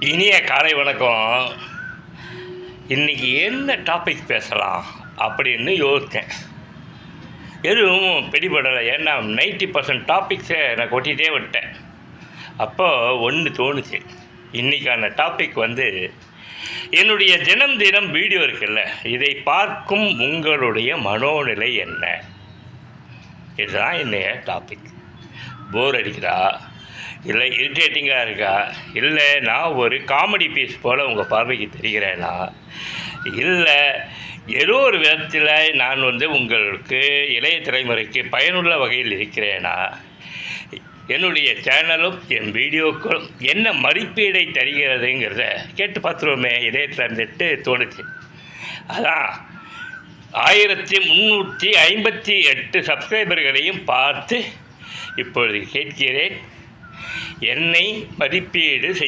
இனிய காலை வணக்கம். இன்றைக்கி என்ன டாபிக் பேசலாம் அப்படின்னு யோசித்தேன். எதுவும் பிடிபடலை. ஏன்னா 90% டாபிக்ஸை நான் கொட்டிகிட்டே விட்டேன். அப்போது ஒன்று தோணுச்சு. இன்றைக்கான டாபிக் என்னுடைய தினம் வீடியோ இருக்குல்ல, இதை பார்க்கும் உங்களுடைய மனோநிலை என்ன? இதுதான் என்னைய டாபிக். போர் அடிக்கிறா, இல்லை இரிட்டேட்டிங்காக இருக்கா, இல்லை நான் ஒரு காமெடி பீஸ் போல் உங்கள் பார்வைக்கு தெரிகிறேனா, இல்லை ஏதோ ஒரு விதத்தில் நான் உங்களுக்கு இளைய தலைமுறைக்கு பயனுள்ள வகையில் இருக்கிறேனா, என்னுடைய சேனலும் என் வீடியோக்களும் என்ன மதிப்பீடை தருகிறதுங்கிறத கேட்டு பார்த்துருவோமே இதயத்தில் இருந்துட்டு தோணுச்சு. அதான் 1358 சப்ஸ்கிரைபர்களையும் பார்த்து இப்பொழுது கேட்கிறேன், என்னை மதிப்பீடு செய்ய